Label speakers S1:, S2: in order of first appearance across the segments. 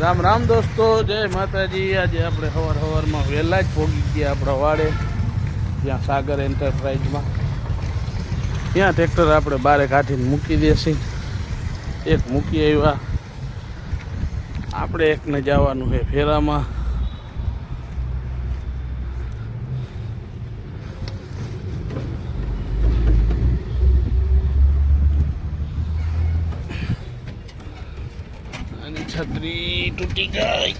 S1: રામ રામ દોસ્તો, જય માતાજી। આજે આપણે સવારમાં વહેલા જ પહોંચી ગયા આપણા વાડે, જ્યાં સાગર એન્ટરપ્રાઇઝમાં। ત્યાં ટ્રેક્ટર આપણે બારે કાઢીને મૂકી દેશે। એક મૂકી આવ્યા, આપણે એકને જવાનું છે ફેરામાં। छतरी टूटी गई,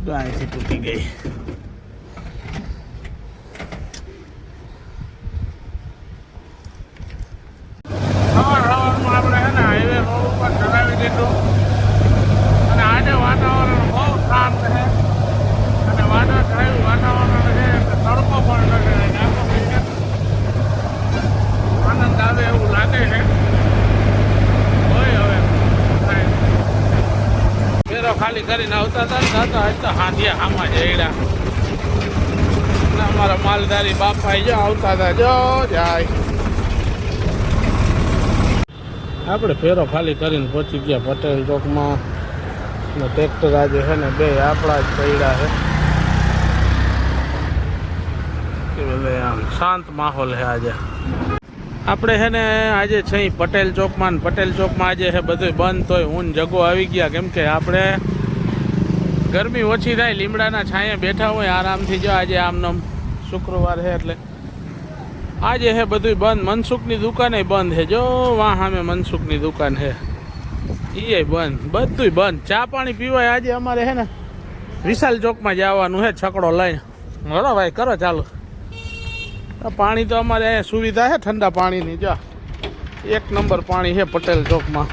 S1: गाय से टूटी गई। આપણે હે ને હાઈવે રોડ ઉપર ચલાવી દીધું અને આજે વાતાવરણ બહુ શાંત છે અને વાતાવરણ છે તડકો પણ નથી, આનંદ આવે એવું લાગે છે। ખાલી કરીને આવતા હતા ને આજ તો હાંધિયા હામાં જઈડા અમારા માલધારી બાપાઈ જો આવતા હતા, જો જાય। આપણે ફેરો ખાલી કરીને પહોંચી ગયા પટેલ ચોકમાં ને ટ્રેક્ટર આજે છે ને બે આપણા જ પડ્યા છે, એટલે આમ શાંત માહોલ છે આજે। આપણે છે ને આજે છે પટેલ ચોકમાં, ને પટેલ ચોકમાં આજે છે બધું બંધ તોય ઊન જગો આવી ગયા, કેમ કે આપણે ગરમી ઓછી થાય, લીમડાના છાંયે બેઠા હોય આરામથી। જો આજે આમનામ શુક્રવાર છે એટલે આજે છે બધું બંધ। મનસુખની દુકાને બંધ છે, જો વાહ સામે મનસુખની દુકાન છે એ બંધ, બધું બંધ। ચા પાણી પીવાય આજે અમારે છે ને વિશાલ ચોકમાં જવાનું છે છકડો લઈને। હલો ભાઈ કરો ચાલો। પાણી તો અમારે અહીંયા સુવિધા છે ઠંડા પાણીની, જો એક નંબર પાણી છે પટેલ ચોકમાં,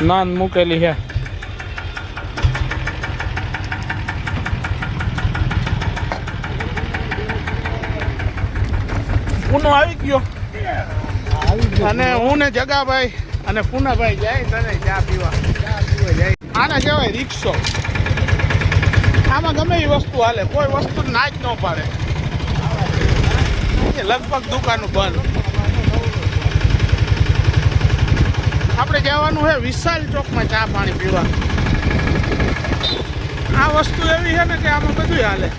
S1: નાન મૂકેલી છે। પૂનો આવી ગયો અને હું ને જગાભાઈ અને પૂનાભાઈ જાય તને ચા પીવા જાય। આને કહેવાય રિક્ષો, આમાં ગમે એ વસ્તુ હાલે, કોઈ વસ્તુ ના જ ન પાડે। લગભગ દુકાનો બંધ। આપણે જવાનું છે વિશાલ ચોકમાં ચા પાણી પીવા। આ વસ્તુ એવી છે ને કે આમાં બધું હાલે।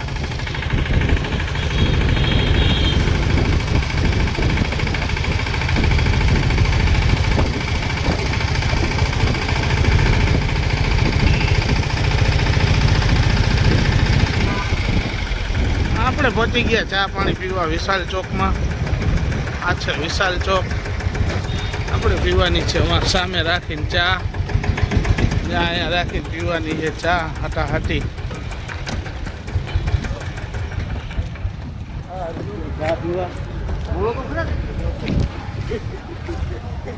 S1: આપણે પહોંચી ગયા ચા પાણી પીવા વિશાલ ચોકમાં। આ છે વિશાલ ચોક, આપણે પીવાની છે અમારે સામે રાખીને ચા, અહીંયા રાખીને પીવાની છે ચા હટાહટી।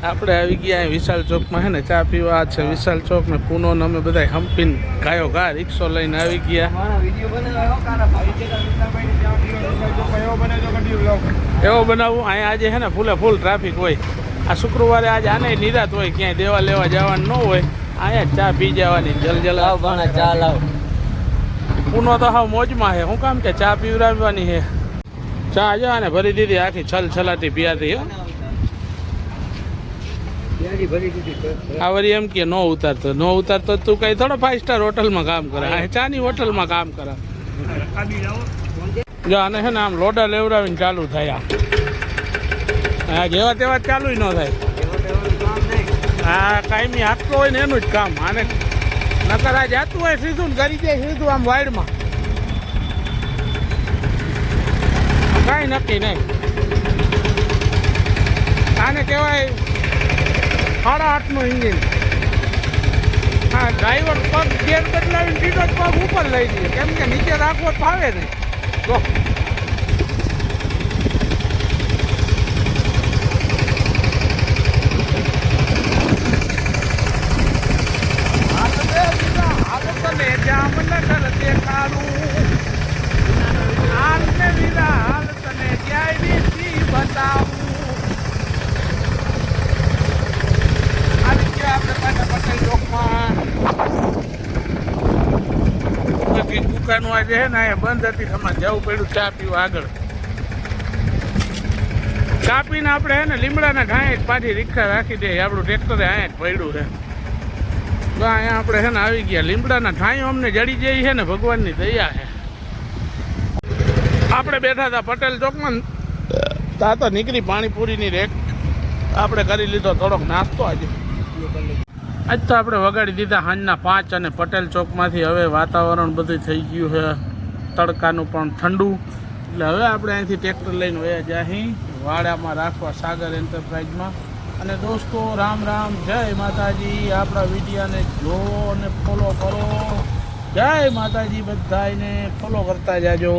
S1: આપણે આવી ગયા વિશાલ ચોકમાં છે ને ચા પીવા। આ છે વિશાલ ચોક ને પૂનો ને અમે બધા હંપીને ગાયો ગા રિક્ષો લઈને આવી ગયા। એવો બનાવું અહીંયા આજે છે ને ફૂલે ફૂલ ટ્રાફિક હોય। આ શુક્રવારે આજે આને નિરાત હોય, ક્યાંય દેવા લેવા જવાનું ન હોય, અહીંયા ચા પી જવાની જલ ચા લાવ। પૂનો તો હાવ મોજમાં છે, શું કામ કે ચા પીવડાવવાની છે। ચા જો આને ભરી દીધી આખી છલ છલાટી પીયાતી। આ વરી એમ કે નો ઉતારતો તું કઈ થોડો 5 સ્ટાર હોટલમાં કામ કરે, ચાની હોટલમાં કામ કરે। જો આને છે ને આમ લોડા લેવડાવીને ચાલુ થાય, હા જેવા તેવા ચાલુ ન થાય। હા કાયમી હાથતો હોય ને એનું જ કામ, આને નકર આ જાતું હોય સીધું ને કરી જાય સીધું આમ વાઇડમાં, કાંઈ નક્કી નહીં। આને કહેવાય 8.5નું ઇન્જિન। હા ડ્રાઈવર પગ ગેર બદલાવીને સીધો જ પગ ઉપર લઈ જઈએ, કેમ કે નીચે રાખવો ફાવે નહીં। જો દુકાનો આજે છે ને અહીંયા બંધ હતી, તમારે જવું પડ્યું ચા પીવા આગળ। કાપીને આપણે હે ને લીમડાના ઢાંય જ પાછી રિક્ષા રાખી દઈએ. આપણું ટ્રેક્ટરે અહીંયા જ પડ્યું છે. તો અહીંયા આપણે છે ને આવી ગયા. લીમડાના ઢાંયો અમને જડી જાય છે ને, ભગવાનની દયા છે. આપણે બેઠા હતા પટેલ ચોકમાં, ત્યાં તો નીકળી પાણીપુરીની રેક. આપણે કરી લીધો થોડોક નાસ્તો આજે. આજ તો આપણે વગાડી દીધા સાંજના 5 અને પટેલ ચોકમાંથી હવે વાતાવરણ બધું થઈ ગયું છે તડકાનું પણ ઠંડુ. એટલે હવે આપણે અહીંથી ટ્રેક્ટર લઈને વયા જાહી વાડામાં રાખવા સાગર એન્ટરપ્રાઇઝમાં. અને દોસ્તો રામ રામ, જય માતાજી. આપણા વિડીયાને જો અને ફોલો કરો. જય માતાજી, બધાને ફોલો કરતા જાજો.